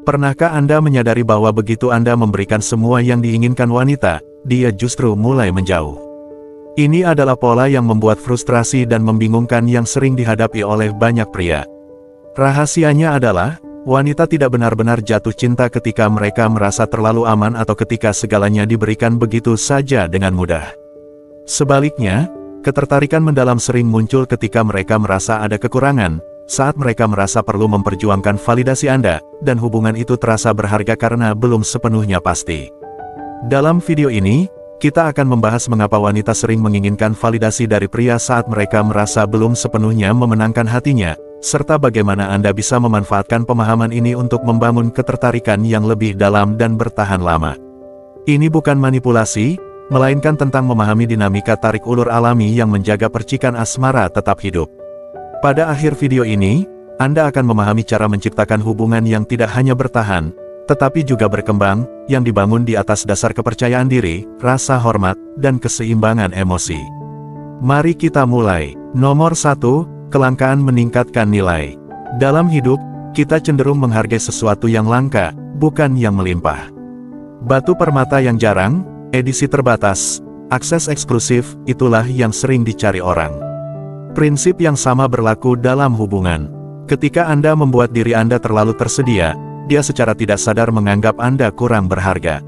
Pernahkah Anda menyadari bahwa begitu Anda memberikan semua yang diinginkan wanita, dia justru mulai menjauh? Ini adalah pola yang membuat frustrasi dan membingungkan yang sering dihadapi oleh banyak pria. Rahasianya adalah, wanita tidak benar-benar jatuh cinta ketika mereka merasa terlalu aman atau ketika segalanya diberikan begitu saja dengan mudah. Sebaliknya, ketertarikan mendalam sering muncul ketika mereka merasa ada kekurangan, saat mereka merasa perlu memperjuangkan validasi Anda, dan hubungan itu terasa berharga karena belum sepenuhnya pasti. Dalam video ini, kita akan membahas mengapa wanita sering menginginkan validasi dari pria saat mereka merasa belum sepenuhnya memenangkan hatinya, serta bagaimana Anda bisa memanfaatkan pemahaman ini untuk membangun ketertarikan yang lebih dalam dan bertahan lama. Ini bukan manipulasi, melainkan tentang memahami dinamika tarik ulur alami yang menjaga percikan asmara tetap hidup. Pada akhir video ini, Anda akan memahami cara menciptakan hubungan yang tidak hanya bertahan, tetapi juga berkembang, yang dibangun di atas dasar kepercayaan diri, rasa hormat, dan keseimbangan emosi. Mari kita mulai. Nomor 1, kelangkaan meningkatkan nilai. Dalam hidup, kita cenderung menghargai sesuatu yang langka, bukan yang melimpah. Batu permata yang jarang, edisi terbatas, akses eksklusif, itulah yang sering dicari orang. Prinsip yang sama berlaku dalam hubungan. Ketika Anda membuat diri Anda terlalu tersedia, dia secara tidak sadar menganggap Anda kurang berharga.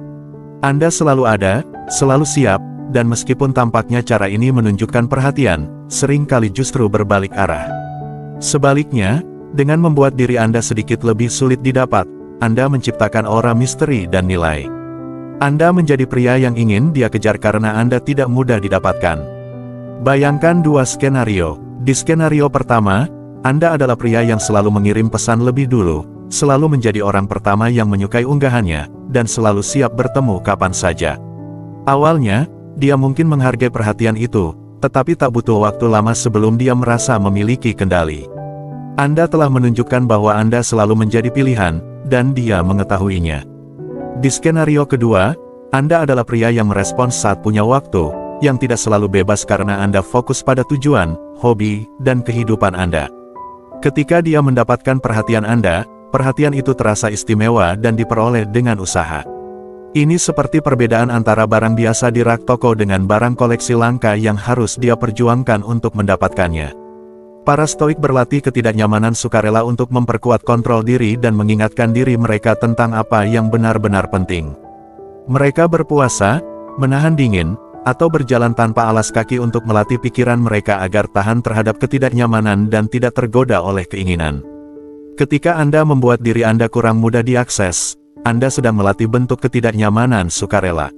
Anda selalu ada, selalu siap, dan meskipun tampaknya cara ini menunjukkan perhatian, seringkali justru berbalik arah. Sebaliknya, dengan membuat diri Anda sedikit lebih sulit didapat, Anda menciptakan aura misteri dan nilai. Anda menjadi pria yang ingin dia kejar karena Anda tidak mudah didapatkan. Bayangkan dua skenario. Di skenario pertama, Anda adalah pria yang selalu mengirim pesan lebih dulu, selalu menjadi orang pertama yang menyukai unggahannya, dan selalu siap bertemu kapan saja. Awalnya, dia mungkin menghargai perhatian itu, tetapi tak butuh waktu lama sebelum dia merasa memiliki kendali. Anda telah menunjukkan bahwa Anda selalu menjadi pilihan, dan dia mengetahuinya. Di skenario kedua, Anda adalah pria yang merespons saat punya waktu, yang tidak selalu bebas karena Anda fokus pada tujuan, hobi, dan kehidupan Anda. Ketika dia mendapatkan perhatian Anda, perhatian itu terasa istimewa dan diperoleh dengan usaha. Ini seperti perbedaan antara barang biasa di rak toko dengan barang koleksi langka yang harus dia perjuangkan untuk mendapatkannya. Para stoik berlatih ketidaknyamanan sukarela untuk memperkuat kontrol diri dan mengingatkan diri mereka tentang apa yang benar-benar penting. Mereka berpuasa, menahan dingin, atau berjalan tanpa alas kaki untuk melatih pikiran mereka agar tahan terhadap ketidaknyamanan dan tidak tergoda oleh keinginan. Ketika Anda membuat diri Anda kurang mudah diakses, Anda sedang melatih bentuk ketidaknyamanan sukarela.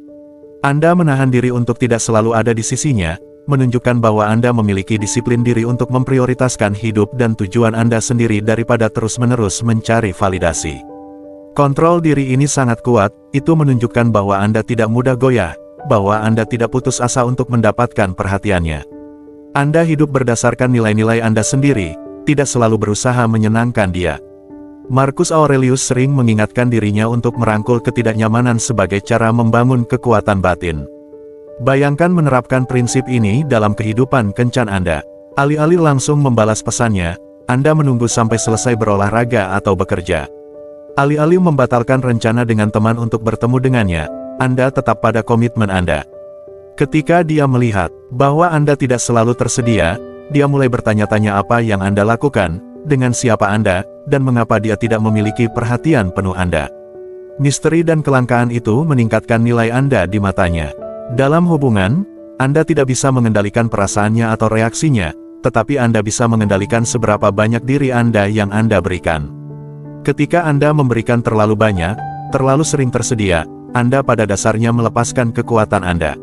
Anda menahan diri untuk tidak selalu ada di sisinya, menunjukkan bahwa Anda memiliki disiplin diri untuk memprioritaskan hidup dan tujuan Anda sendiri daripada terus-menerus mencari validasi. Kontrol diri ini sangat kuat, itu menunjukkan bahwa Anda tidak mudah goyah, bahwa Anda tidak putus asa untuk mendapatkan perhatiannya. Anda hidup berdasarkan nilai-nilai Anda sendiri, tidak selalu berusaha menyenangkan dia. Marcus Aurelius sering mengingatkan dirinya untuk merangkul ketidaknyamanan sebagai cara membangun kekuatan batin. Bayangkan menerapkan prinsip ini dalam kehidupan kencan Anda. Alih-alih langsung membalas pesannya, Anda menunggu sampai selesai berolahraga atau bekerja. Alih-alih membatalkan rencana dengan teman untuk bertemu dengannya, Anda tetap pada komitmen Anda. Ketika dia melihat bahwa Anda tidak selalu tersedia, dia mulai bertanya-tanya apa yang Anda lakukan, dengan siapa Anda, dan mengapa dia tidak memiliki perhatian penuh Anda. Misteri dan kelangkaan itu meningkatkan nilai Anda di matanya. Dalam hubungan, Anda tidak bisa mengendalikan perasaannya atau reaksinya, tetapi Anda bisa mengendalikan seberapa banyak diri Anda yang Anda berikan. Ketika Anda memberikan terlalu banyak, terlalu sering tersedia, Anda pada dasarnya melepaskan kekuatan Anda.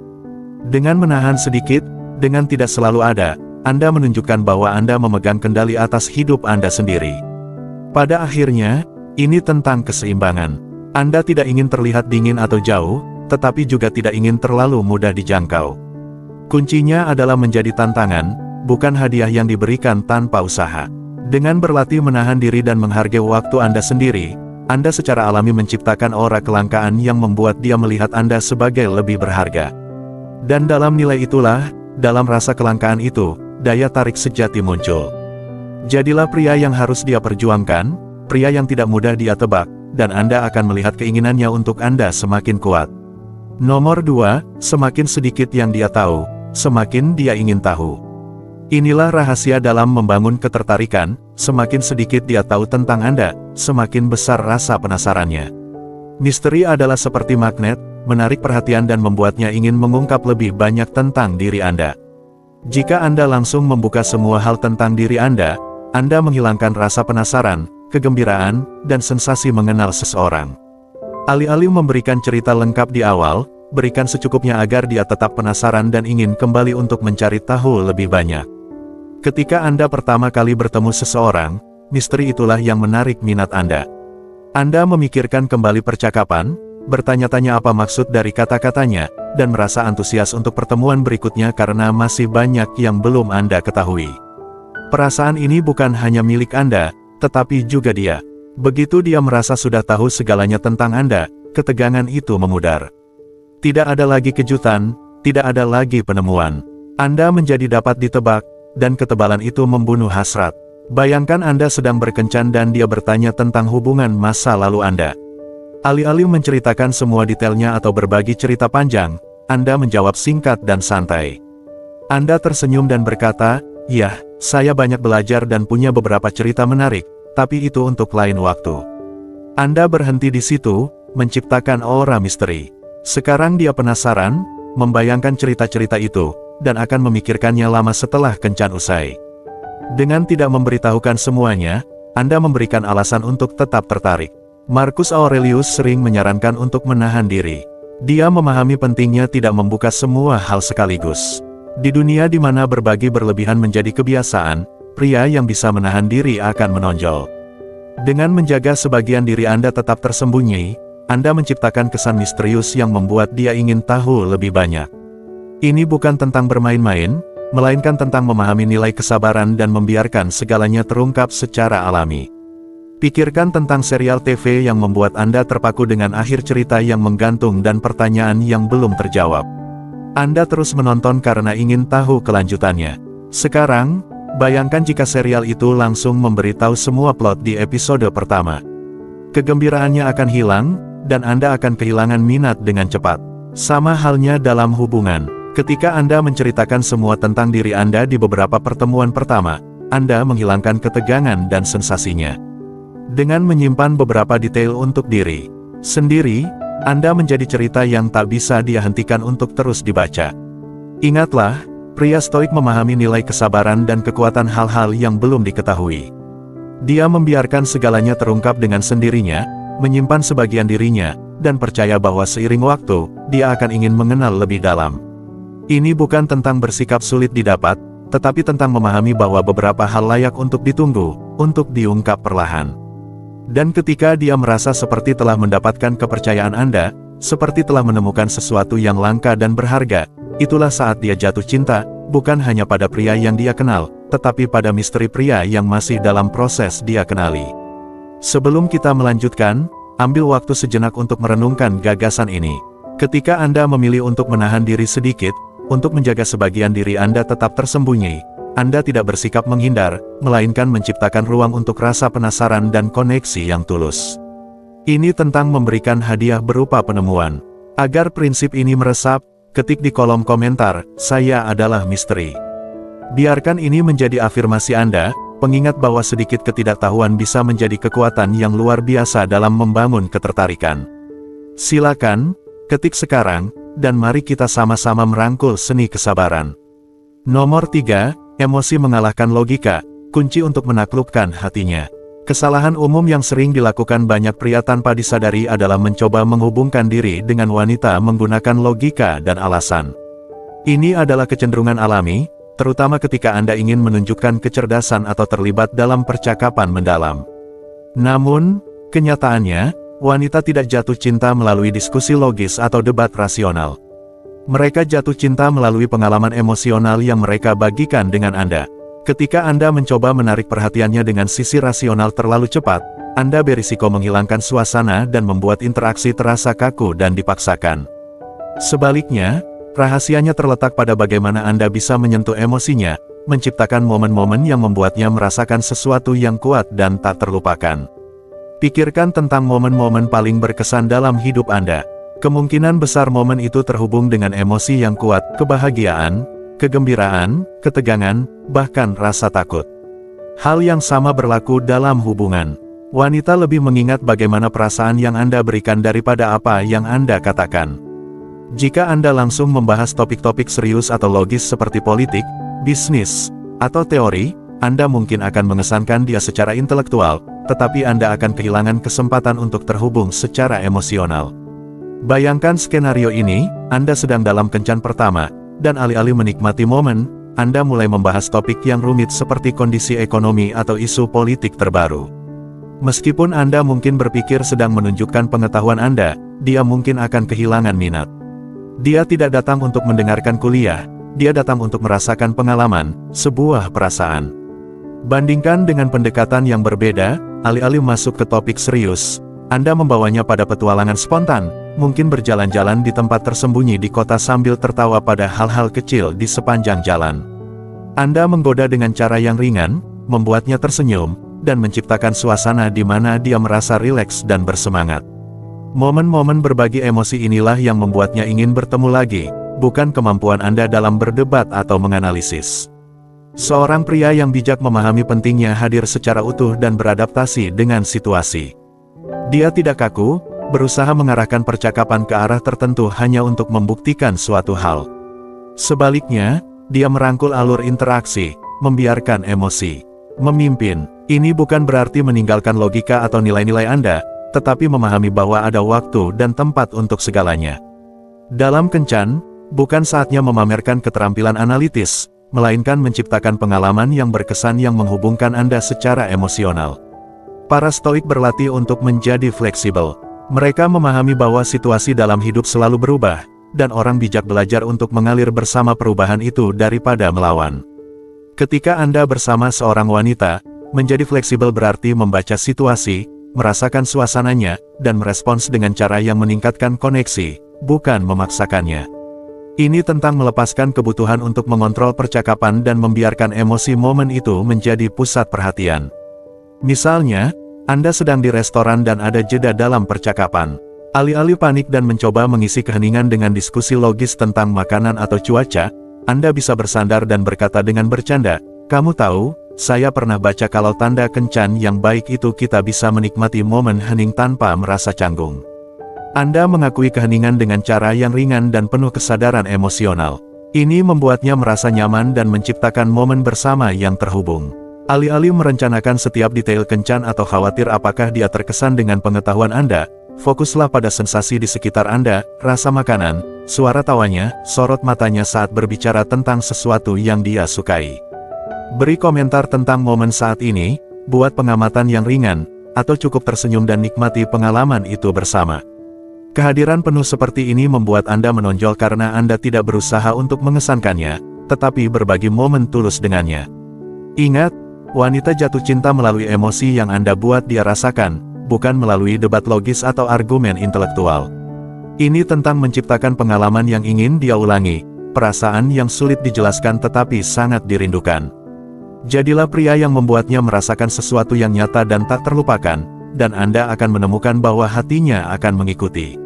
Dengan menahan sedikit, dengan tidak selalu ada, Anda menunjukkan bahwa Anda memegang kendali atas hidup Anda sendiri. Pada akhirnya, ini tentang keseimbangan. Anda tidak ingin terlihat dingin atau jauh, tetapi juga tidak ingin terlalu mudah dijangkau. Kuncinya adalah menjadi tantangan, bukan hadiah yang diberikan tanpa usaha. Dengan berlatih menahan diri dan menghargai waktu Anda sendiri, Anda secara alami menciptakan aura kelangkaan yang membuat dia melihat Anda sebagai lebih berharga. Dan dalam nilai itulah, dalam rasa kelangkaan itu, daya tarik sejati muncul. Jadilah pria yang harus dia perjuangkan, pria yang tidak mudah dia tebak, dan Anda akan melihat keinginannya untuk Anda semakin kuat. Nomor 2, semakin sedikit yang dia tahu, semakin dia ingin tahu. Inilah rahasia dalam membangun ketertarikan, semakin sedikit dia tahu tentang Anda, semakin besar rasa penasarannya. Misteri adalah seperti magnet, menarik perhatian dan membuatnya ingin mengungkap lebih banyak tentang diri Anda. Jika Anda langsung membuka semua hal tentang diri Anda menghilangkan rasa penasaran, kegembiraan, dan sensasi mengenal seseorang. Alih-alih memberikan cerita lengkap di awal, berikan secukupnya agar dia tetap penasaran dan ingin kembali untuk mencari tahu lebih banyak. Ketika Anda pertama kali bertemu seseorang, misteri itulah yang menarik minat Anda. Anda memikirkan kembali percakapan, bertanya-tanya apa maksud dari kata-katanya, dan merasa antusias untuk pertemuan berikutnya karena masih banyak yang belum Anda ketahui. Perasaan ini bukan hanya milik Anda, tetapi juga dia. Begitu dia merasa sudah tahu segalanya tentang Anda, ketegangan itu memudar. Tidak ada lagi kejutan, tidak ada lagi penemuan. Anda menjadi dapat ditebak, dan ketebalan itu membunuh hasrat. Bayangkan Anda sedang berkencan dan dia bertanya tentang hubungan masa lalu Anda. Alih-alih menceritakan semua detailnya atau berbagi cerita panjang, Anda menjawab singkat dan santai. Anda tersenyum dan berkata, "Ya, saya banyak belajar dan punya beberapa cerita menarik, tapi itu untuk lain waktu." Anda berhenti di situ, menciptakan aura misteri. Sekarang dia penasaran, membayangkan cerita-cerita itu, dan akan memikirkannya lama setelah kencan usai. Dengan tidak memberitahukan semuanya, Anda memberikan alasan untuk tetap tertarik. Marcus Aurelius sering menyarankan untuk menahan diri. Dia memahami pentingnya tidak membuka semua hal sekaligus. Di dunia di mana berbagi berlebihan menjadi kebiasaan, pria yang bisa menahan diri akan menonjol. Dengan menjaga sebagian diri Anda tetap tersembunyi, Anda menciptakan kesan misterius yang membuat dia ingin tahu lebih banyak. Ini bukan tentang bermain-main, melainkan tentang memahami nilai kesabaran dan membiarkan segalanya terungkap secara alami. Pikirkan tentang serial TV yang membuat Anda terpaku dengan akhir cerita yang menggantung dan pertanyaan yang belum terjawab. Anda terus menonton karena ingin tahu kelanjutannya. Sekarang, bayangkan jika serial itu langsung memberitahu semua plot di episode pertama. Kegembiraannya akan hilang, dan Anda akan kehilangan minat dengan cepat. Sama halnya dalam hubungan. Ketika Anda menceritakan semua tentang diri Anda di beberapa pertemuan pertama, Anda menghilangkan ketegangan dan sensasinya. Dengan menyimpan beberapa detail untuk diri sendiri, Anda menjadi cerita yang tak bisa dia hentikan untuk terus dibaca. Ingatlah, pria stoik memahami nilai kesabaran dan kekuatan hal-hal yang belum diketahui. Dia membiarkan segalanya terungkap dengan sendirinya, menyimpan sebagian dirinya, dan percaya bahwa seiring waktu, dia akan ingin mengenal lebih dalam. Ini bukan tentang bersikap sulit didapat, tetapi tentang memahami bahwa beberapa hal layak untuk ditunggu, untuk diungkap perlahan. Dan ketika dia merasa seperti telah mendapatkan kepercayaan Anda, seperti telah menemukan sesuatu yang langka dan berharga, itulah saat dia jatuh cinta, bukan hanya pada pria yang dia kenal, tetapi pada misteri pria yang masih dalam proses dia kenali. Sebelum kita melanjutkan, ambil waktu sejenak untuk merenungkan gagasan ini. Ketika Anda memilih untuk menahan diri sedikit, untuk menjaga sebagian diri Anda tetap tersembunyi, Anda tidak bersikap menghindar, melainkan menciptakan ruang untuk rasa penasaran dan koneksi yang tulus. Ini tentang memberikan hadiah berupa penemuan. Agar prinsip ini meresap, ketik di kolom komentar, "Saya adalah misteri." Biarkan ini menjadi afirmasi Anda, pengingat bahwa sedikit ketidaktahuan bisa menjadi kekuatan yang luar biasa dalam membangun ketertarikan. Silakan, ketik sekarang, dan mari kita sama-sama merangkul seni kesabaran. Nomor 3, emosi mengalahkan logika, kunci untuk menaklukkan hatinya. Kesalahan umum yang sering dilakukan banyak pria tanpa disadari adalah mencoba menghubungkan diri dengan wanita menggunakan logika dan alasan. Ini adalah kecenderungan alami, terutama ketika Anda ingin menunjukkan kecerdasan atau terlibat dalam percakapan mendalam. Namun, kenyataannya, wanita tidak jatuh cinta melalui diskusi logis atau debat rasional. Mereka jatuh cinta melalui pengalaman emosional yang mereka bagikan dengan Anda. Ketika Anda mencoba menarik perhatiannya dengan sisi rasional terlalu cepat, Anda berisiko menghilangkan suasana dan membuat interaksi terasa kaku dan dipaksakan. Sebaliknya, rahasianya terletak pada bagaimana Anda bisa menyentuh emosinya, menciptakan momen-momen yang membuatnya merasakan sesuatu yang kuat dan tak terlupakan. Pikirkan tentang momen-momen paling berkesan dalam hidup Anda. Kemungkinan besar momen itu terhubung dengan emosi yang kuat, kebahagiaan, kegembiraan, ketegangan, bahkan rasa takut. Hal yang sama berlaku dalam hubungan. Wanita lebih mengingat bagaimana perasaan yang Anda berikan daripada apa yang Anda katakan. Jika Anda langsung membahas topik-topik serius atau logis seperti politik, bisnis, atau teori, Anda mungkin akan mengesankan dia secara intelektual, tetapi Anda akan kehilangan kesempatan untuk terhubung secara emosional. Bayangkan skenario ini, Anda sedang dalam kencan pertama, dan alih-alih menikmati momen, Anda mulai membahas topik yang rumit seperti kondisi ekonomi atau isu politik terbaru. Meskipun Anda mungkin berpikir sedang menunjukkan pengetahuan Anda, dia mungkin akan kehilangan minat. Dia tidak datang untuk mendengarkan kuliah, dia datang untuk merasakan pengalaman, sebuah perasaan. Bandingkan dengan pendekatan yang berbeda, alih-alih masuk ke topik serius, Anda membawanya pada petualangan spontan, mungkin berjalan-jalan di tempat tersembunyi di kota sambil tertawa pada hal-hal kecil di sepanjang jalan. Anda menggoda dengan cara yang ringan, membuatnya tersenyum, dan menciptakan suasana di mana dia merasa rileks dan bersemangat. Momen-momen berbagi emosi inilah yang membuatnya ingin bertemu lagi, bukan kemampuan Anda dalam berdebat atau menganalisis. Seorang pria yang bijak memahami pentingnya hadir secara utuh dan beradaptasi dengan situasi. Dia tidak kaku, berusaha mengarahkan percakapan ke arah tertentu hanya untuk membuktikan suatu hal. Sebaliknya, dia merangkul alur interaksi, membiarkan emosi memimpin. Ini bukan berarti meninggalkan logika atau nilai-nilai Anda, tetapi memahami bahwa ada waktu dan tempat untuk segalanya. Dalam kencan, bukan saatnya memamerkan keterampilan analitis, melainkan menciptakan pengalaman yang berkesan yang menghubungkan Anda secara emosional. Para stoik berlatih untuk menjadi fleksibel. Mereka memahami bahwa situasi dalam hidup selalu berubah, dan orang bijak belajar untuk mengalir bersama perubahan itu daripada melawan. Ketika Anda bersama seorang wanita, menjadi fleksibel berarti membaca situasi, merasakan suasananya, dan merespons dengan cara yang meningkatkan koneksi, bukan memaksakannya. Ini tentang melepaskan kebutuhan untuk mengontrol percakapan dan membiarkan emosi momen itu menjadi pusat perhatian. Misalnya, Anda sedang di restoran dan ada jeda dalam percakapan. Alih-alih panik dan mencoba mengisi keheningan dengan diskusi logis tentang makanan atau cuaca, Anda bisa bersandar dan berkata dengan bercanda, "Kamu tahu, saya pernah baca kalau tanda kencan yang baik itu kita bisa menikmati momen hening tanpa merasa canggung." Anda mengakui keheningan dengan cara yang ringan dan penuh kesadaran emosional. Ini membuatnya merasa nyaman dan menciptakan momen bersama yang terhubung. Alih-alih merencanakan setiap detail kencan atau khawatir apakah dia terkesan dengan pengetahuan Anda, fokuslah pada sensasi di sekitar Anda, rasa makanan, suara tawanya, sorot matanya saat berbicara tentang sesuatu yang dia sukai. Beri komentar tentang momen saat ini, buat pengamatan yang ringan, atau cukup tersenyum dan nikmati pengalaman itu bersama. Kehadiran penuh seperti ini membuat Anda menonjol karena Anda tidak berusaha untuk mengesankannya, tetapi berbagi momen tulus dengannya. Ingat, wanita jatuh cinta melalui emosi yang Anda buat dia rasakan, bukan melalui debat logis atau argumen intelektual. Ini tentang menciptakan pengalaman yang ingin dia ulangi, perasaan yang sulit dijelaskan tetapi sangat dirindukan. Jadilah pria yang membuatnya merasakan sesuatu yang nyata dan tak terlupakan, dan Anda akan menemukan bahwa hatinya akan mengikuti.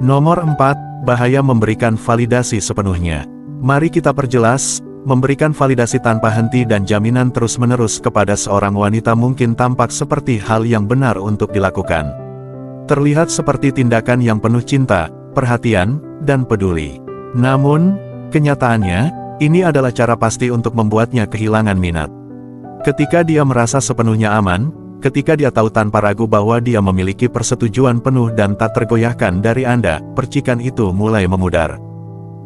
Nomor 4, bahaya memberikan validasi sepenuhnya. Mari kita perjelas, memberikan validasi tanpa henti dan jaminan terus-menerus kepada seorang wanita mungkin tampak seperti hal yang benar untuk dilakukan. Terlihat seperti tindakan yang penuh cinta, perhatian, dan peduli. Namun, kenyataannya, ini adalah cara pasti untuk membuatnya kehilangan minat. Ketika dia merasa sepenuhnya aman, ketika dia tahu tanpa ragu bahwa dia memiliki persetujuan penuh dan tak tergoyahkan dari Anda, percikan itu mulai memudar.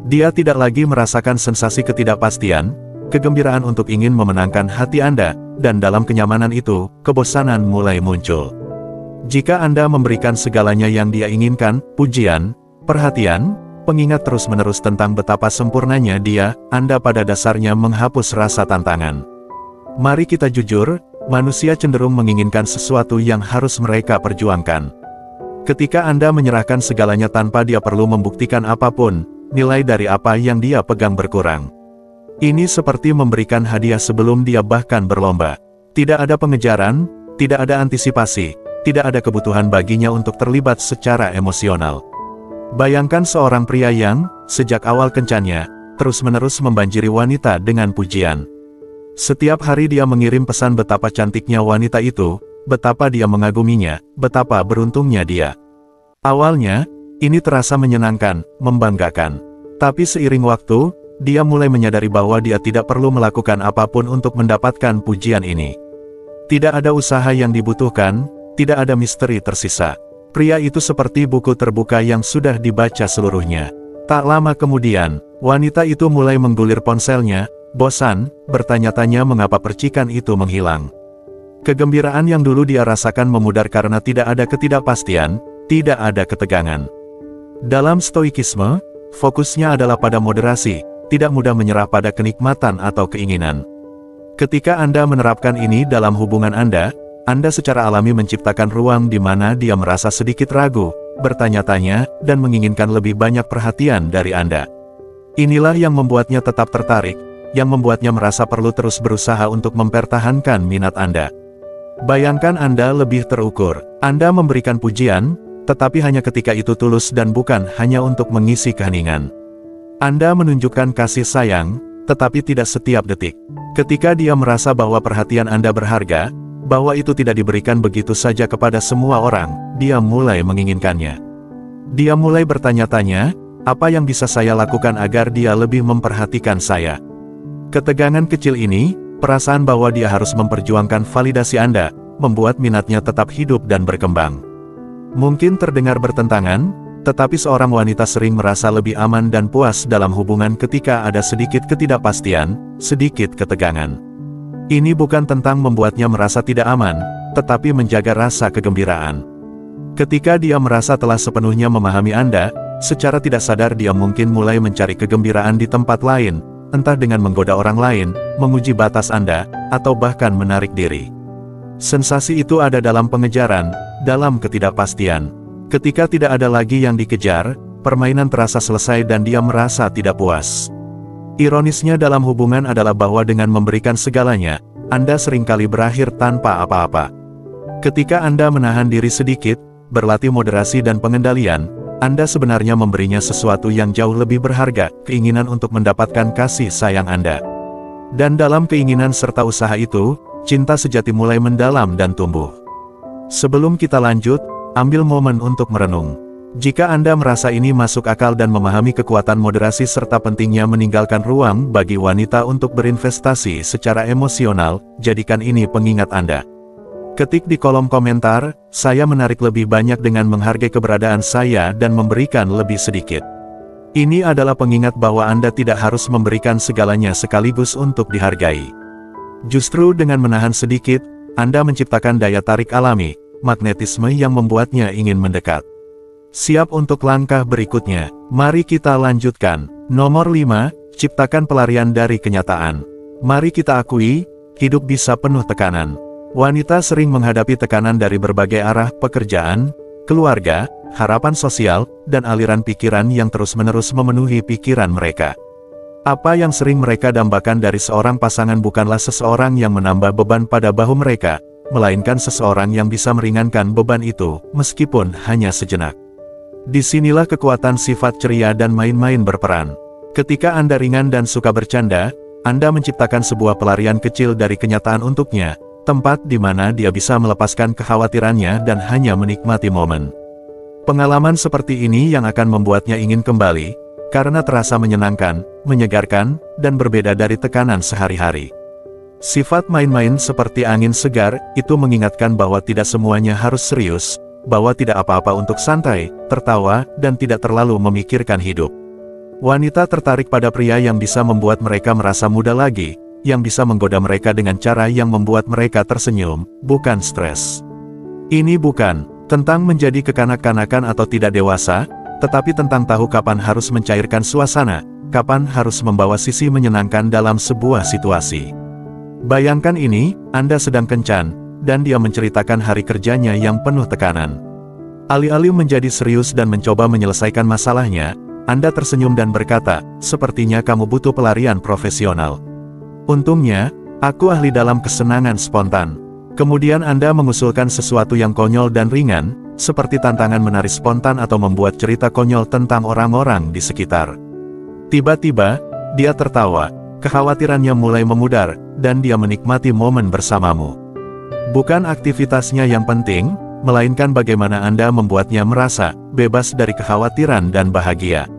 Dia tidak lagi merasakan sensasi ketidakpastian, kegembiraan untuk ingin memenangkan hati Anda, dan dalam kenyamanan itu, kebosanan mulai muncul. Jika Anda memberikan segalanya yang dia inginkan, pujian, perhatian, pengingat terus-menerus tentang betapa sempurnanya dia, Anda pada dasarnya menghapus rasa tantangan. Mari kita jujur, manusia cenderung menginginkan sesuatu yang harus mereka perjuangkan. Ketika Anda menyerahkan segalanya tanpa dia perlu membuktikan apapun, nilai dari apa yang dia pegang berkurang. Ini seperti memberikan hadiah sebelum dia bahkan berlomba. Tidak ada pengejaran, tidak ada antisipasi, tidak ada kebutuhan baginya untuk terlibat secara emosional. Bayangkan seorang pria yang, sejak awal kencannya, terus-menerus membanjiri wanita dengan pujian. Setiap hari dia mengirim pesan betapa cantiknya wanita itu, betapa dia mengaguminya, betapa beruntungnya dia. Awalnya, ini terasa menyenangkan, membanggakan. Tapi seiring waktu, dia mulai menyadari bahwa dia tidak perlu melakukan apapun untuk mendapatkan pujian ini. Tidak ada usaha yang dibutuhkan, tidak ada misteri tersisa. Pria itu seperti buku terbuka yang sudah dibaca seluruhnya. Tak lama kemudian, wanita itu mulai menggulir ponselnya, bosan, bertanya-tanya mengapa percikan itu menghilang. Kegembiraan yang dulu dia rasakan memudar karena tidak ada ketidakpastian, tidak ada ketegangan. Dalam stoikisme, fokusnya adalah pada moderasi, tidak mudah menyerah pada kenikmatan atau keinginan. Ketika Anda menerapkan ini dalam hubungan Anda secara alami menciptakan ruang di mana dia merasa sedikit ragu, bertanya-tanya, dan menginginkan lebih banyak perhatian dari Anda. Inilah yang membuatnya tetap tertarik, yang membuatnya merasa perlu terus berusaha untuk mempertahankan minat Anda. Bayangkan Anda lebih terukur. Anda memberikan pujian, tetapi hanya ketika itu tulus dan bukan hanya untuk mengisi keheningan. Anda menunjukkan kasih sayang, tetapi tidak setiap detik. Ketika dia merasa bahwa perhatian Anda berharga, bahwa itu tidak diberikan begitu saja kepada semua orang, dia mulai menginginkannya. Dia mulai bertanya-tanya, apa yang bisa saya lakukan agar dia lebih memperhatikan saya? Ketegangan kecil ini, perasaan bahwa dia harus memperjuangkan validasi Anda, membuat minatnya tetap hidup dan berkembang. Mungkin terdengar bertentangan, tetapi seorang wanita sering merasa lebih aman dan puas dalam hubungan ketika ada sedikit ketidakpastian, sedikit ketegangan. Ini bukan tentang membuatnya merasa tidak aman, tetapi menjaga rasa kegembiraan. Ketika dia merasa telah sepenuhnya memahami Anda, secara tidak sadar dia mungkin mulai mencari kegembiraan di tempat lain, entah dengan menggoda orang lain, menguji batas Anda, atau bahkan menarik diri. Sensasi itu ada dalam pengejaran, dalam ketidakpastian. Ketika tidak ada lagi yang dikejar, permainan terasa selesai dan dia merasa tidak puas. Ironisnya dalam hubungan adalah bahwa dengan memberikan segalanya, Anda seringkali berakhir tanpa apa-apa. Ketika Anda menahan diri sedikit, berlatih moderasi dan pengendalian, Anda sebenarnya memberinya sesuatu yang jauh lebih berharga, keinginan untuk mendapatkan kasih sayang Anda. Dan dalam keinginan serta usaha itu, cinta sejati mulai mendalam dan tumbuh. Sebelum kita lanjut, ambil momen untuk merenung. Jika Anda merasa ini masuk akal dan memahami kekuatan moderasi serta pentingnya meninggalkan ruang bagi wanita untuk berinvestasi secara emosional, jadikan ini pengingat Anda. Ketik di kolom komentar, saya menarik lebih banyak dengan menghargai keberadaan saya dan memberikan lebih sedikit. Ini adalah pengingat bahwa Anda tidak harus memberikan segalanya sekaligus untuk dihargai. Justru dengan menahan sedikit, Anda menciptakan daya tarik alami, magnetisme yang membuatnya ingin mendekat. Siap untuk langkah berikutnya? Mari kita lanjutkan. Nomor 5, ciptakan pelarian dari kenyataan. Mari kita akui, hidup bisa penuh tekanan. Wanita sering menghadapi tekanan dari berbagai arah, pekerjaan, keluarga, harapan sosial, dan aliran pikiran yang terus-menerus memenuhi pikiran mereka. Apa yang sering mereka dambakan dari seorang pasangan bukanlah seseorang yang menambah beban pada bahu mereka, melainkan seseorang yang bisa meringankan beban itu, meskipun hanya sejenak. Disinilah kekuatan sifat ceria dan main-main berperan. Ketika Anda ringan dan suka bercanda, Anda menciptakan sebuah pelarian kecil dari kenyataan untuknya, tempat di mana dia bisa melepaskan kekhawatirannya dan hanya menikmati momen. Pengalaman seperti ini yang akan membuatnya ingin kembali, karena terasa menyenangkan, menyegarkan, dan berbeda dari tekanan sehari-hari. Sifat main-main seperti angin segar, itu mengingatkan bahwa tidak semuanya harus serius, bahwa tidak apa-apa untuk santai, tertawa, dan tidak terlalu memikirkan hidup. Wanita tertarik pada pria yang bisa membuat mereka merasa muda lagi, yang bisa menggoda mereka dengan cara yang membuat mereka tersenyum, bukan stres. Ini bukan tentang menjadi kekanak-kanakan atau tidak dewasa, tetapi tentang tahu kapan harus mencairkan suasana, kapan harus membawa sisi menyenangkan dalam sebuah situasi. Bayangkan ini, Anda sedang kencan, dan dia menceritakan hari kerjanya yang penuh tekanan. Alih-alih menjadi serius dan mencoba menyelesaikan masalahnya, Anda tersenyum dan berkata, "Sepertinya kamu butuh pelarian profesional. Untungnya, aku ahli dalam kesenangan spontan." Kemudian Anda mengusulkan sesuatu yang konyol dan ringan, seperti tantangan menari spontan atau membuat cerita konyol tentang orang-orang di sekitar. Tiba-tiba, dia tertawa, kekhawatirannya mulai memudar, dan dia menikmati momen bersamamu. Bukan aktivitasnya yang penting, melainkan bagaimana Anda membuatnya merasa bebas dari kekhawatiran dan bahagia.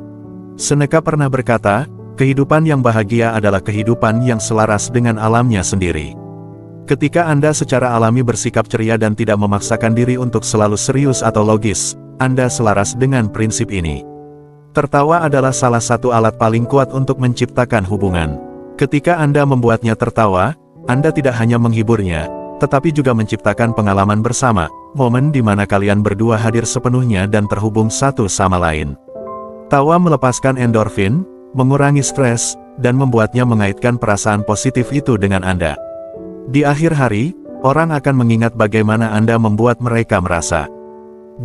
Seneca pernah berkata, kehidupan yang bahagia adalah kehidupan yang selaras dengan alamnya sendiri. Ketika Anda secara alami bersikap ceria dan tidak memaksakan diri untuk selalu serius atau logis, Anda selaras dengan prinsip ini. Tertawa adalah salah satu alat paling kuat untuk menciptakan hubungan. Ketika Anda membuatnya tertawa, Anda tidak hanya menghiburnya, tetapi juga menciptakan pengalaman bersama, momen di mana kalian berdua hadir sepenuhnya dan terhubung satu sama lain. Tawa melepaskan endorfin, mengurangi stres, dan membuatnya mengaitkan perasaan positif itu dengan Anda. Di akhir hari, orang akan mengingat bagaimana Anda membuat mereka merasa.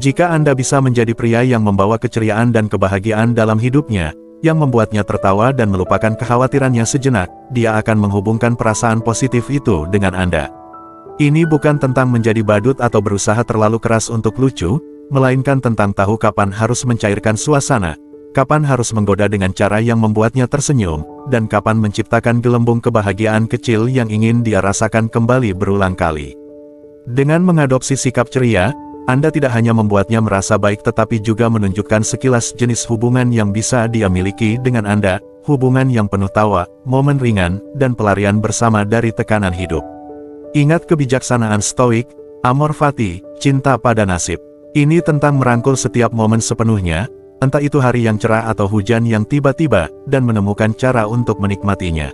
Jika Anda bisa menjadi pria yang membawa keceriaan dan kebahagiaan dalam hidupnya, yang membuatnya tertawa dan melupakan kekhawatirannya sejenak, dia akan menghubungkan perasaan positif itu dengan Anda. Ini bukan tentang menjadi badut atau berusaha terlalu keras untuk lucu, melainkan tentang tahu kapan harus mencairkan suasana, kapan harus menggoda dengan cara yang membuatnya tersenyum, dan kapan menciptakan gelembung kebahagiaan kecil yang ingin dia rasakan kembali berulang kali. Dengan mengadopsi sikap ceria, Anda tidak hanya membuatnya merasa baik tetapi juga menunjukkan sekilas jenis hubungan yang bisa dia miliki dengan Anda, hubungan yang penuh tawa, momen ringan, dan pelarian bersama dari tekanan hidup. Ingat kebijaksanaan Stoik, amor fati, cinta pada nasib. Ini tentang merangkul setiap momen sepenuhnya, entah itu hari yang cerah atau hujan yang tiba-tiba, dan menemukan cara untuk menikmatinya.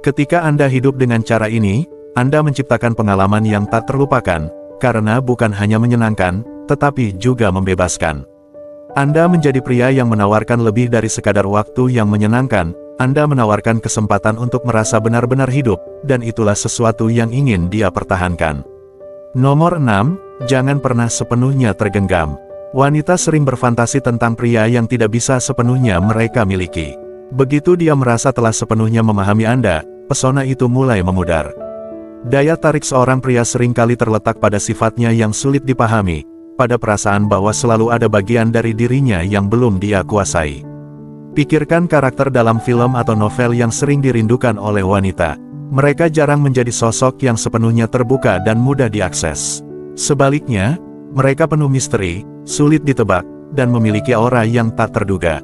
Ketika Anda hidup dengan cara ini, Anda menciptakan pengalaman yang tak terlupakan, karena bukan hanya menyenangkan, tetapi juga membebaskan. Anda menjadi pria yang menawarkan lebih dari sekadar waktu yang menyenangkan, Anda menawarkan kesempatan untuk merasa benar-benar hidup, dan itulah sesuatu yang ingin dia pertahankan. Nomor 6, jangan pernah sepenuhnya tergenggam. Wanita sering berfantasi tentang pria yang tidak bisa sepenuhnya mereka miliki. Begitu dia merasa telah sepenuhnya memahami Anda, pesona itu mulai memudar. Daya tarik seorang pria seringkali terletak pada sifatnya yang sulit dipahami, pada perasaan bahwa selalu ada bagian dari dirinya yang belum dia kuasai. Pikirkan karakter dalam film atau novel yang sering dirindukan oleh wanita. Mereka jarang menjadi sosok yang sepenuhnya terbuka dan mudah diakses. Sebaliknya, mereka penuh misteri, sulit ditebak, dan memiliki aura yang tak terduga.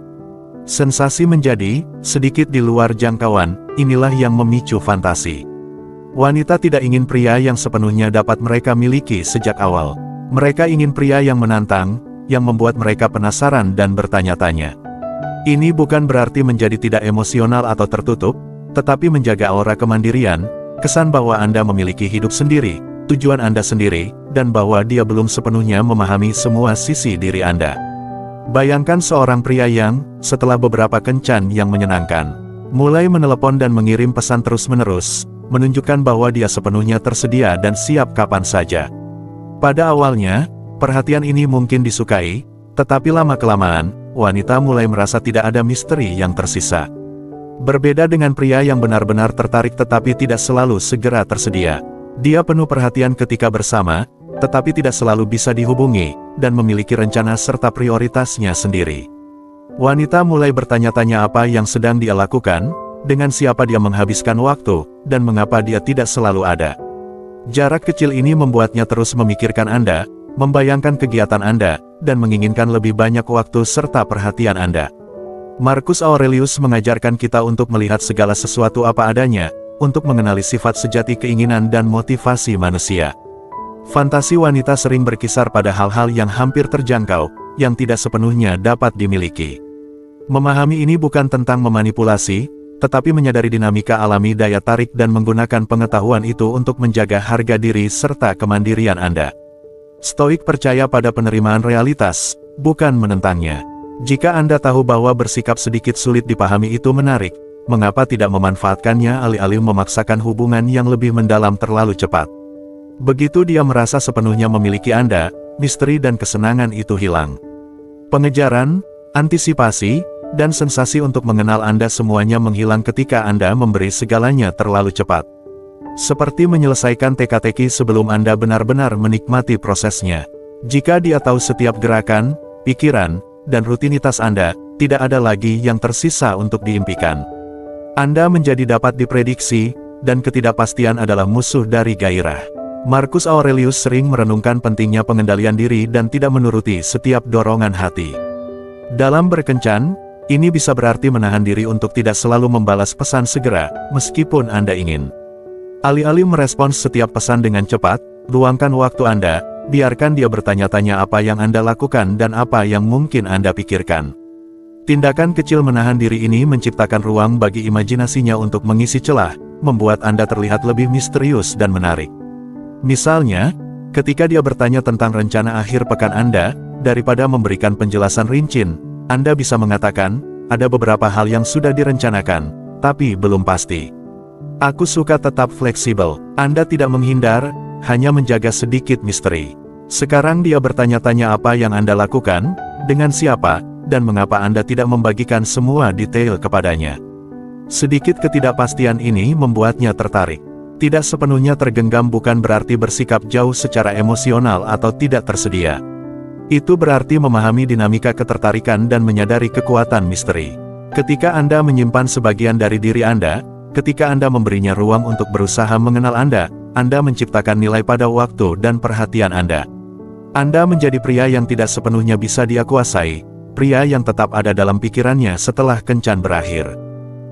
Sensasi menjadi sedikit di luar jangkauan, inilah yang memicu fantasi. Wanita tidak ingin pria yang sepenuhnya dapat mereka miliki sejak awal. Mereka ingin pria yang menantang, yang membuat mereka penasaran dan bertanya-tanya. Ini bukan berarti menjadi tidak emosional atau tertutup, tetapi menjaga aura kemandirian, kesan bahwa Anda memiliki hidup sendiri, tujuan Anda sendiri, dan bahwa dia belum sepenuhnya memahami semua sisi diri Anda. Bayangkan seorang pria yang, setelah beberapa kencan yang menyenangkan, mulai menelepon dan mengirim pesan terus-menerus, menunjukkan bahwa dia sepenuhnya tersedia dan siap kapan saja. Pada awalnya, perhatian ini mungkin disukai, tetapi lama-kelamaan, wanita mulai merasa tidak ada misteri yang tersisa. Berbeda dengan pria yang benar-benar tertarik tetapi tidak selalu segera tersedia. Dia penuh perhatian ketika bersama, tetapi tidak selalu bisa dihubungi, dan memiliki rencana serta prioritasnya sendiri. Wanita mulai bertanya-tanya apa yang sedang dia lakukan, dengan siapa dia menghabiskan waktu, dan mengapa dia tidak selalu ada. Jarak kecil ini membuatnya terus memikirkan Anda, membayangkan kegiatan Anda, dan menginginkan lebih banyak waktu serta perhatian Anda. Marcus Aurelius mengajarkan kita untuk melihat segala sesuatu apa adanya, untuk mengenali sifat sejati keinginan dan motivasi manusia. Fantasi wanita sering berkisar pada hal-hal yang hampir terjangkau, yang tidak sepenuhnya dapat dimiliki. Memahami ini bukan tentang memanipulasi, tetapi menyadari dinamika alami daya tarik dan menggunakan pengetahuan itu untuk menjaga harga diri serta kemandirian Anda. Stoik percaya pada penerimaan realitas, bukan menentangnya. Jika Anda tahu bahwa bersikap sedikit sulit dipahami itu menarik, mengapa tidak memanfaatkannya alih-alih memaksakan hubungan yang lebih mendalam terlalu cepat? Begitu dia merasa sepenuhnya memiliki Anda, misteri dan kesenangan itu hilang. Pengejaran, antisipasi, dan sensasi untuk mengenal Anda semuanya menghilang ketika Anda memberi segalanya terlalu cepat. Seperti menyelesaikan teka-teki sebelum Anda benar-benar menikmati prosesnya. Jika dia tahu setiap gerakan, pikiran, dan rutinitas Anda, tidak ada lagi yang tersisa untuk diimpikan. Anda menjadi dapat diprediksi, dan ketidakpastian adalah musuh dari gairah. Marcus Aurelius sering merenungkan pentingnya pengendalian diri dan tidak menuruti setiap dorongan hati. Dalam berkencan, ini bisa berarti menahan diri untuk tidak selalu membalas pesan segera, meskipun Anda ingin. Alih-alih merespons setiap pesan dengan cepat, luangkan waktu Anda, biarkan dia bertanya-tanya apa yang Anda lakukan dan apa yang mungkin Anda pikirkan. Tindakan kecil menahan diri ini menciptakan ruang bagi imajinasinya untuk mengisi celah, membuat Anda terlihat lebih misterius dan menarik. Misalnya, ketika dia bertanya tentang rencana akhir pekan Anda, daripada memberikan penjelasan rinci, Anda bisa mengatakan, ada beberapa hal yang sudah direncanakan, tapi belum pasti. Aku suka tetap fleksibel. Anda tidak menghindar, hanya menjaga sedikit misteri. Sekarang dia bertanya-tanya apa yang Anda lakukan, dengan siapa, dan mengapa Anda tidak membagikan semua detail kepadanya. Sedikit ketidakpastian ini membuatnya tertarik. Tidak sepenuhnya tergenggam bukan berarti bersikap jauh secara emosional atau tidak tersedia. Itu berarti memahami dinamika ketertarikan dan menyadari kekuatan misteri. Ketika Anda menyimpan sebagian dari diri Anda, ketika Anda memberinya ruang untuk berusaha mengenal Anda menciptakan nilai pada waktu dan perhatian Anda. Anda menjadi pria yang tidak sepenuhnya bisa dia kuasai, pria yang tetap ada dalam pikirannya setelah kencan berakhir.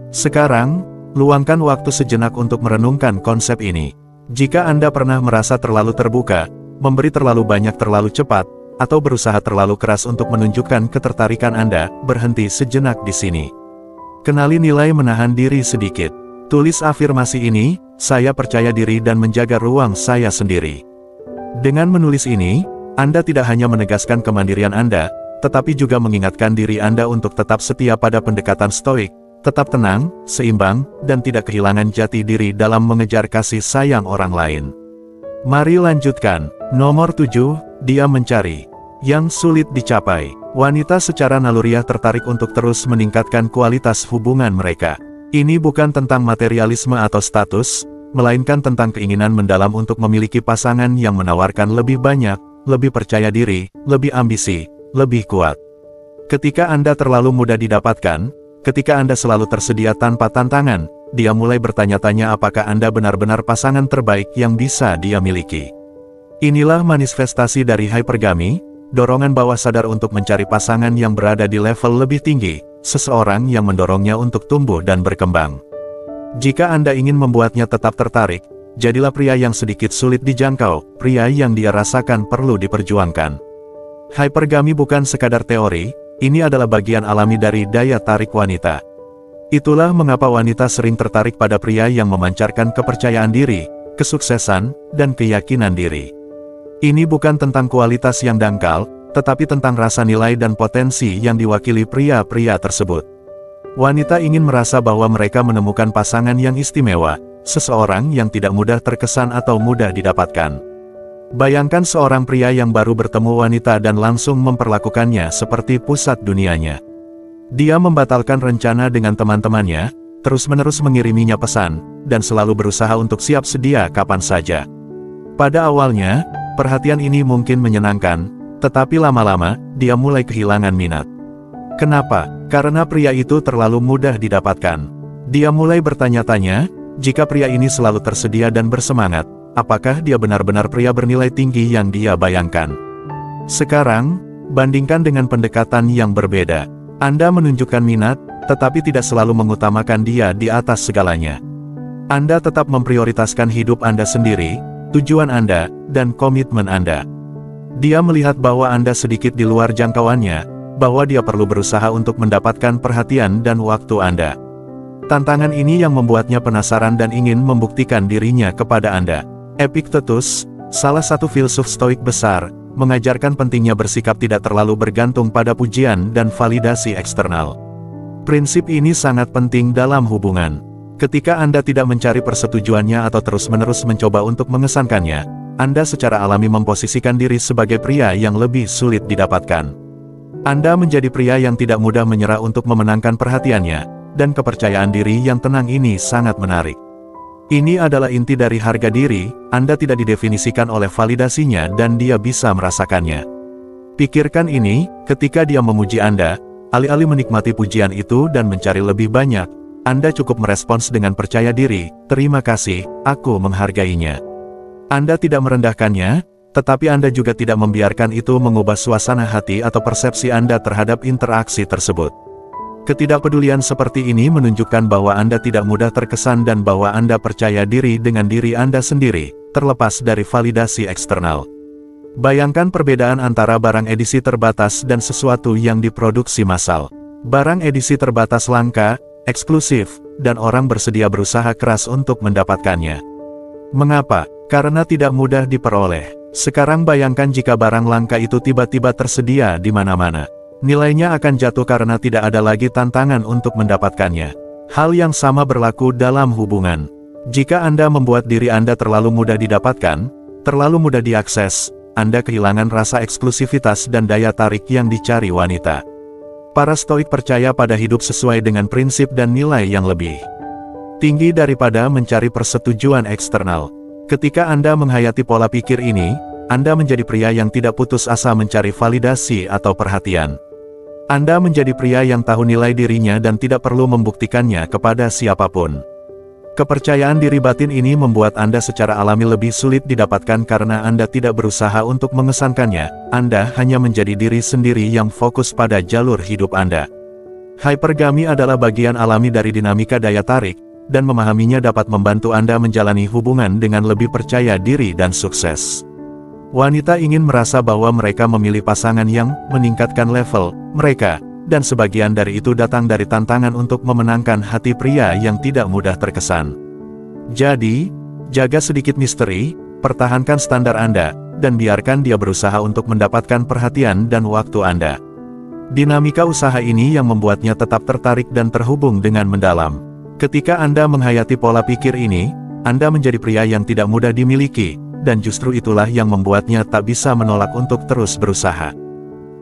Sekarang, luangkan waktu sejenak untuk merenungkan konsep ini. Jika Anda pernah merasa terlalu terbuka, memberi terlalu banyak terlalu cepat, atau berusaha terlalu keras untuk menunjukkan ketertarikan Anda, berhenti sejenak di sini. Kenali nilai menahan diri sedikit. Tulis afirmasi ini, saya percaya diri dan menjaga ruang saya sendiri. Dengan menulis ini, Anda tidak hanya menegaskan kemandirian Anda, tetapi juga mengingatkan diri Anda untuk tetap setia pada pendekatan stoik, tetap tenang, seimbang, dan tidak kehilangan jati diri dalam mengejar kasih sayang orang lain. Mari lanjutkan. Nomor 7, dia mencari yang sulit dicapai. Wanita secara naluriah tertarik untuk terus meningkatkan kualitas hubungan mereka. Ini bukan tentang materialisme atau status, melainkan tentang keinginan mendalam untuk memiliki pasangan yang menawarkan lebih banyak, lebih percaya diri, lebih ambisi, lebih kuat. Ketika Anda terlalu mudah didapatkan, ketika Anda selalu tersedia tanpa tantangan, dia mulai bertanya-tanya apakah Anda benar-benar pasangan terbaik yang bisa dia miliki. Inilah manifestasi dari hypergamy, dorongan bawah sadar untuk mencari pasangan yang berada di level lebih tinggi, seseorang yang mendorongnya untuk tumbuh dan berkembang. Jika Anda ingin membuatnya tetap tertarik, jadilah pria yang sedikit sulit dijangkau, pria yang dia rasakan perlu diperjuangkan. Hypergamy bukan sekadar teori, ini adalah bagian alami dari daya tarik wanita. Itulah mengapa wanita sering tertarik pada pria yang memancarkan kepercayaan diri, kesuksesan, dan keyakinan diri. Ini bukan tentang kualitas yang dangkal, tetapi tentang rasa nilai dan potensi yang diwakili pria-pria tersebut. Wanita ingin merasa bahwa mereka menemukan pasangan yang istimewa, seseorang yang tidak mudah terkesan atau mudah didapatkan. Bayangkan seorang pria yang baru bertemu wanita dan langsung memperlakukannya seperti pusat dunianya. Dia membatalkan rencana dengan teman-temannya, terus-menerus mengiriminya pesan, dan selalu berusaha untuk siap sedia kapan saja. Pada awalnya, perhatian ini mungkin menyenangkan, tetapi lama-lama, dia mulai kehilangan minat. Kenapa? Karena pria itu terlalu mudah didapatkan. Dia mulai bertanya-tanya, jika pria ini selalu tersedia dan bersemangat, apakah dia benar-benar pria bernilai tinggi yang dia bayangkan? Sekarang, bandingkan dengan pendekatan yang berbeda. Anda menunjukkan minat, tetapi tidak selalu mengutamakan dia di atas segalanya. Anda tetap memprioritaskan hidup Anda sendiri, tujuan Anda, dan komitmen Anda. Dia melihat bahwa Anda sedikit di luar jangkauannya, bahwa dia perlu berusaha untuk mendapatkan perhatian dan waktu Anda. Tantangan ini yang membuatnya penasaran dan ingin membuktikan dirinya kepada Anda. Epictetus, salah satu filsuf stoik besar, mengajarkan pentingnya bersikap tidak terlalu bergantung pada pujian dan validasi eksternal. Prinsip ini sangat penting dalam hubungan. Ketika Anda tidak mencari persetujuannya atau terus-menerus mencoba untuk mengesankannya, Anda secara alami memposisikan diri sebagai pria yang lebih sulit didapatkan. Anda menjadi pria yang tidak mudah menyerah untuk memenangkan perhatiannya, dan kepercayaan diri yang tenang ini sangat menarik. Ini adalah inti dari harga diri, Anda tidak didefinisikan oleh validasinya dan dia bisa merasakannya. Pikirkan ini, ketika dia memuji Anda, alih-alih menikmati pujian itu dan mencari lebih banyak, Anda cukup merespons dengan percaya diri, terima kasih, aku menghargainya. Anda tidak merendahkannya, tetapi Anda juga tidak membiarkan itu mengubah suasana hati atau persepsi Anda terhadap interaksi tersebut. Ketidakpedulian seperti ini menunjukkan bahwa Anda tidak mudah terkesan dan bahwa Anda percaya diri dengan diri Anda sendiri, terlepas dari validasi eksternal. Bayangkan perbedaan antara barang edisi terbatas dan sesuatu yang diproduksi massal. Barang edisi terbatas langka, eksklusif, dan orang bersedia berusaha keras untuk mendapatkannya. Mengapa? Karena tidak mudah diperoleh. Sekarang bayangkan jika barang langka itu tiba-tiba tersedia di mana-mana. Nilainya akan jatuh karena tidak ada lagi tantangan untuk mendapatkannya. Hal yang sama berlaku dalam hubungan. Jika Anda membuat diri Anda terlalu mudah didapatkan, terlalu mudah diakses, Anda kehilangan rasa eksklusivitas dan daya tarik yang dicari wanita. Para Stoik percaya pada hidup sesuai dengan prinsip dan nilai yang lebih tinggi daripada mencari persetujuan eksternal. Ketika Anda menghayati pola pikir ini, Anda menjadi pria yang tidak putus asa mencari validasi atau perhatian. Anda menjadi pria yang tahu nilai dirinya dan tidak perlu membuktikannya kepada siapapun. Kepercayaan diri batin ini membuat Anda secara alami lebih sulit didapatkan karena Anda tidak berusaha untuk mengesankannya, Anda hanya menjadi diri sendiri yang fokus pada jalur hidup Anda. Hypergamy adalah bagian alami dari dinamika daya tarik, dan memahaminya dapat membantu Anda menjalani hubungan dengan lebih percaya diri dan sukses. Wanita ingin merasa bahwa mereka memilih pasangan yang meningkatkan level mereka, dan sebagian dari itu datang dari tantangan untuk memenangkan hati pria yang tidak mudah terkesan. Jadi, jaga sedikit misteri, pertahankan standar Anda, dan biarkan dia berusaha untuk mendapatkan perhatian dan waktu Anda. Dinamika usaha ini yang membuatnya tetap tertarik dan terhubung dengan mendalam. Ketika Anda menghayati pola pikir ini, Anda menjadi pria yang tidak mudah dimiliki, dan justru itulah yang membuatnya tak bisa menolak untuk terus berusaha.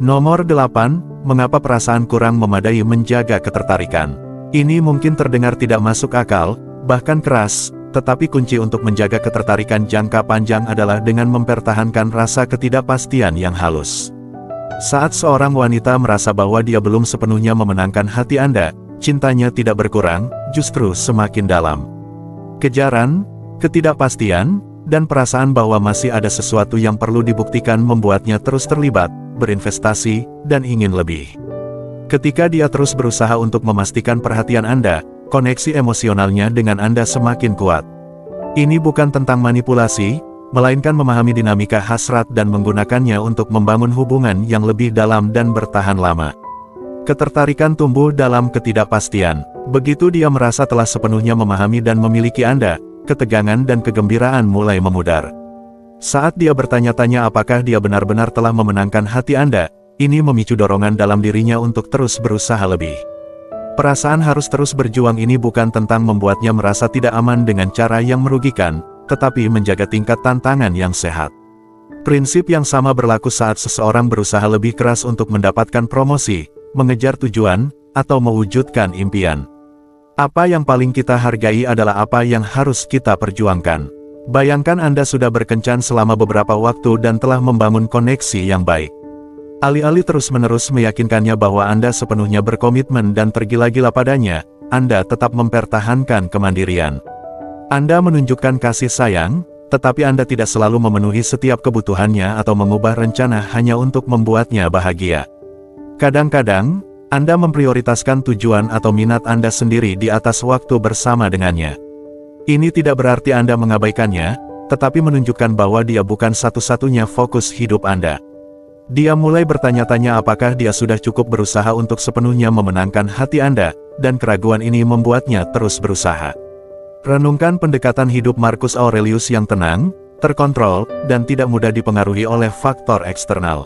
Nomor 8, mengapa perasaan kurang memadai menjaga ketertarikan? Ini mungkin terdengar tidak masuk akal, bahkan keras, tetapi kunci untuk menjaga ketertarikan jangka panjang adalah dengan mempertahankan rasa ketidakpastian yang halus. Saat seorang wanita merasa bahwa dia belum sepenuhnya memenangkan hati Anda, cintanya tidak berkurang, justru semakin dalam. Kejaran, ketidakpastian, dan perasaan bahwa masih ada sesuatu yang perlu dibuktikan membuatnya terus terlibat, berinvestasi, dan ingin lebih. Ketika dia terus berusaha untuk memastikan perhatian Anda, koneksi emosionalnya dengan Anda semakin kuat. Ini bukan tentang manipulasi, melainkan memahami dinamika hasrat dan menggunakannya untuk membangun hubungan yang lebih dalam dan bertahan lama. Ketertarikan tumbuh dalam ketidakpastian. Begitu dia merasa telah sepenuhnya memahami dan memiliki Anda, ketegangan dan kegembiraan mulai memudar. Saat dia bertanya-tanya apakah dia benar-benar telah memenangkan hati Anda, ini memicu dorongan dalam dirinya untuk terus berusaha lebih. Perasaan harus terus berjuang ini bukan tentang membuatnya merasa tidak aman dengan cara yang merugikan, tetapi menjaga tingkat tantangan yang sehat. Prinsip yang sama berlaku saat seseorang berusaha lebih keras untuk mendapatkan promosi, mengejar tujuan, atau mewujudkan impian. Apa yang paling kita hargai adalah apa yang harus kita perjuangkan. Bayangkan Anda sudah berkencan selama beberapa waktu dan telah membangun koneksi yang baik. Alih-alih terus-menerus meyakinkannya bahwa Anda sepenuhnya berkomitmen dan tergila-gila padanya, Anda tetap mempertahankan kemandirian. Anda menunjukkan kasih sayang, tetapi Anda tidak selalu memenuhi setiap kebutuhannya atau mengubah rencana hanya untuk membuatnya bahagia. Kadang-kadang, Anda memprioritaskan tujuan atau minat Anda sendiri di atas waktu bersama dengannya. Ini tidak berarti Anda mengabaikannya, tetapi menunjukkan bahwa dia bukan satu-satunya fokus hidup Anda. Dia mulai bertanya-tanya apakah dia sudah cukup berusaha untuk sepenuhnya memenangkan hati Anda, dan keraguan ini membuatnya terus berusaha. Renungkan pendekatan hidup Marcus Aurelius yang tenang, terkontrol, dan tidak mudah dipengaruhi oleh faktor eksternal.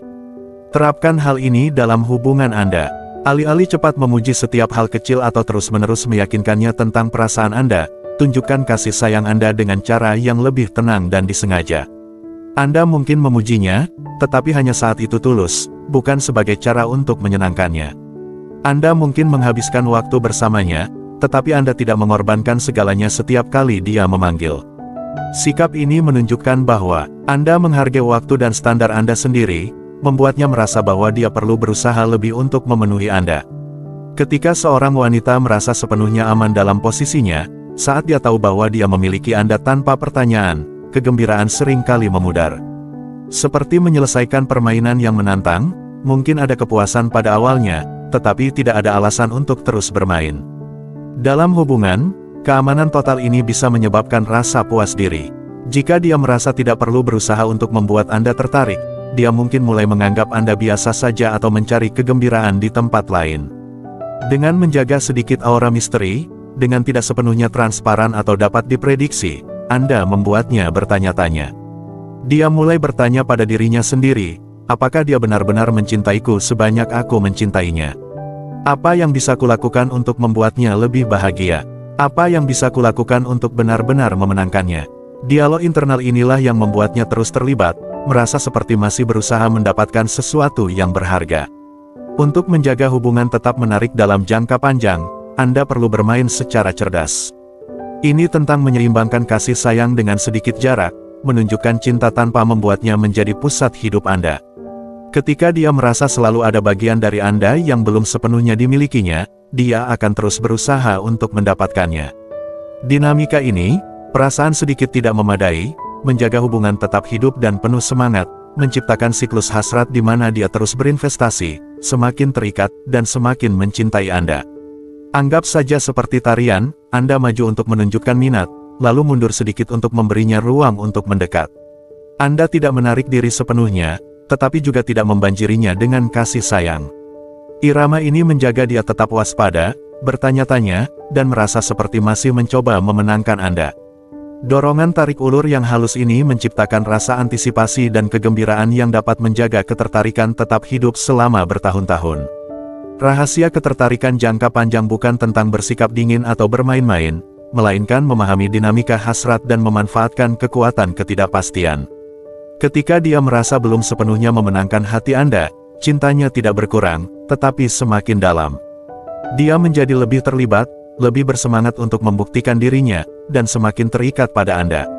Terapkan hal ini dalam hubungan Anda. Alih-alih cepat memuji setiap hal kecil atau terus-menerus meyakinkannya tentang perasaan Anda, tunjukkan kasih sayang Anda dengan cara yang lebih tenang dan disengaja. Anda mungkin memujinya, tetapi hanya saat itu tulus, bukan sebagai cara untuk menyenangkannya. Anda mungkin menghabiskan waktu bersamanya, tetapi Anda tidak mengorbankan segalanya setiap kali dia memanggil. Sikap ini menunjukkan bahwa Anda menghargai waktu dan standar Anda sendiri, membuatnya merasa bahwa dia perlu berusaha lebih untuk memenuhi Anda. Ketika seorang wanita merasa sepenuhnya aman dalam posisinya, saat dia tahu bahwa dia memiliki Anda tanpa pertanyaan, kegembiraan sering kali memudar. Seperti menyelesaikan permainan yang menantang, mungkin ada kepuasan pada awalnya, tetapi tidak ada alasan untuk terus bermain. Dalam hubungan, keamanan total ini bisa menyebabkan rasa puas diri. Jika dia merasa tidak perlu berusaha untuk membuat Anda tertarik, dia mungkin mulai menganggap Anda biasa saja atau mencari kegembiraan di tempat lain. Dengan menjaga sedikit aura misteri, dengan tidak sepenuhnya transparan atau dapat diprediksi, Anda membuatnya bertanya-tanya. Dia mulai bertanya pada dirinya sendiri, apakah dia benar-benar mencintaiku sebanyak aku mencintainya? Apa yang bisa kulakukan untuk membuatnya lebih bahagia? Apa yang bisa kulakukan untuk benar-benar memenangkannya? Dialog internal inilah yang membuatnya terus terlibat, merasa seperti masih berusaha mendapatkan sesuatu yang berharga. Untuk menjaga hubungan tetap menarik dalam jangka panjang, Anda perlu bermain secara cerdas. Ini tentang menyeimbangkan kasih sayang dengan sedikit jarak, menunjukkan cinta tanpa membuatnya menjadi pusat hidup Anda. Ketika dia merasa selalu ada bagian dari Anda yang belum sepenuhnya dimilikinya, dia akan terus berusaha untuk mendapatkannya. Dinamika ini, perasaan sedikit tidak memadai, menjaga hubungan tetap hidup dan penuh semangat, menciptakan siklus hasrat di mana dia terus berinvestasi, semakin terikat, dan semakin mencintai Anda. Anggap saja seperti tarian, Anda maju untuk menunjukkan minat, lalu mundur sedikit untuk memberinya ruang untuk mendekat. Anda tidak menarik diri sepenuhnya, tetapi juga tidak membanjirinya dengan kasih sayang. Irama ini menjaga dia tetap waspada, bertanya-tanya, dan merasa seperti masih mencoba memenangkan Anda. Dorongan tarik ulur yang halus ini menciptakan rasa antisipasi dan kegembiraan yang dapat menjaga ketertarikan tetap hidup selama bertahun-tahun. Rahasia ketertarikan jangka panjang bukan tentang bersikap dingin atau bermain-main, melainkan memahami dinamika hasrat dan memanfaatkan kekuatan ketidakpastian. Ketika dia merasa belum sepenuhnya memenangkan hati Anda, cintanya tidak berkurang, tetapi semakin dalam. Dia menjadi lebih terlibat, lebih bersemangat untuk membuktikan dirinya, dan semakin terikat pada Anda.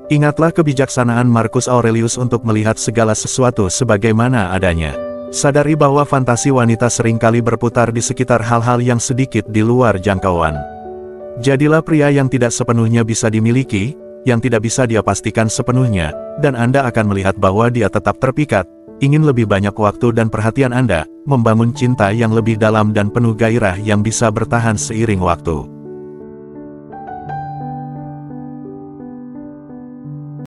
Ingatlah kebijaksanaan Marcus Aurelius untuk melihat segala sesuatu sebagaimana adanya. Sadari bahwa fantasi wanita seringkali berputar di sekitar hal-hal yang sedikit di luar jangkauan. Jadilah pria yang tidak sepenuhnya bisa dimiliki, yang tidak bisa dia pastikan sepenuhnya, dan Anda akan melihat bahwa dia tetap terpikat, ingin lebih banyak waktu dan perhatian Anda, membangun cinta yang lebih dalam dan penuh gairah yang bisa bertahan seiring waktu.